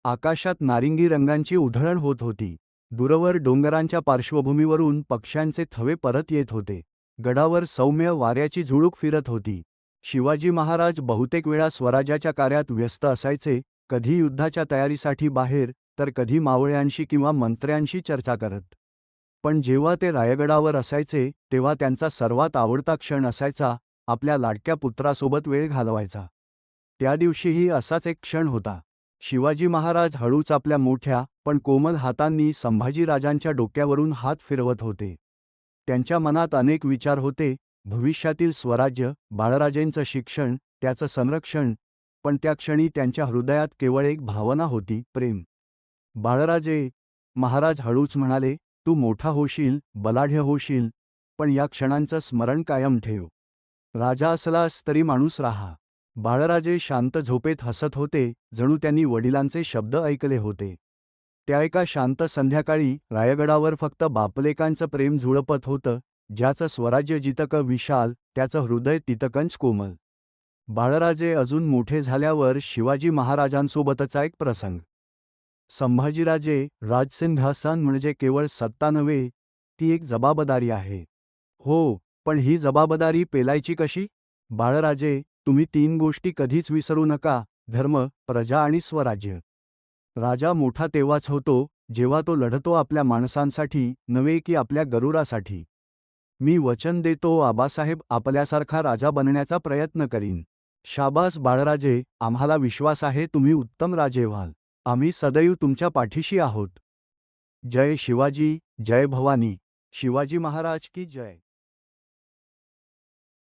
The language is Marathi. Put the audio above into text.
आकाशात नारिंगी रंगांची उधळण होत होती. दूरवर डोंगरांच्या पार्श्वभूमीवरून पक्ष्यांचे थवे परत येत होते. गडावर सौम्य वाऱ्याची झुळूक फिरत होती. शिवाजी महाराज बहुतेक वेळा स्वराज्याच्या कार्यात व्यस्त असायचे, कधी युद्धाच्या तयारीसाठी बाहेर, तर कधी मावळ्यांशी किंवा मंत्र्यांशी चर्चा करत. पण जेव्हा ते रायगडावर असायचे, तेव्हा त्यांचा सर्वात आवडता क्षण असायचा, आपल्या लाडक्या पुत्रासोबत वेळ घालवायचा. त्या दिवशीही असाच एक क्षण होता. शिवाजी महाराज हळूच आपल्या मोठ्या पण कोमल हातांनी संभाजीराजांच्या डोक्यावरून हात फिरवत होते. त्यांच्या मनात अनेक विचार होते, भविष्यातील स्वराज्य, बाळराजेंचं शिक्षण, त्याचं संरक्षण, पण त्या क्षणी त्यांच्या हृदयात केवळ एक भावना होती, प्रेम. बाळराजे, महाराज हळूच म्हणाले, तू मोठा होशील, बलाढ्य होशील, पण या क्षणांचं स्मरण कायम ठेव. राजा असलास तरी माणूस राहा. बाळराजे शांत झोपेत हसत होते, जणू त्यांनी वडिलांचे शब्द ऐकले होते. त्या एका शांत संध्याकाळी रायगडावर फक्त बापलेकांचं प्रेम झुळपत होतं, ज्याचं स्वराज्य जितकं विशाल, त्याचं हृदय तितकंच कोमल. बाळराजे अजून मोठे झाल्यावर शिवाजी महाराजांसोबतचा एक प्रसंग. संभाजीराजे, राजसिंहासन म्हणजे केवळ सत्ता नव्हे, ती एक जबाबदारी आहे. हो, पण ही जबाबदारी पेलायची कशी? बाळराजे, तुम्ही 3 गोष्टी कधीच विसरू नका, धर्म, प्रजा आणि स्वराज्य. राजा मोठा तेव्हाच होतो, जेव्हा तो लढतो आपल्या माणसांसाठी, नव्हे की आपल्या गरुरासाठी. मी वचन देतो आबासाहेब, आपल्यासारखा राजा बनण्याचा प्रयत्न करीन. शाबास बाळराजे, आम्हाला विश्वास आहे तुम्ही उत्तम राजे व्हाल. आम्ही सदैव तुमच्या पाठीशी आहोत. जय शिवाजी, जय भवानी. शिवाजी महाराज की जय.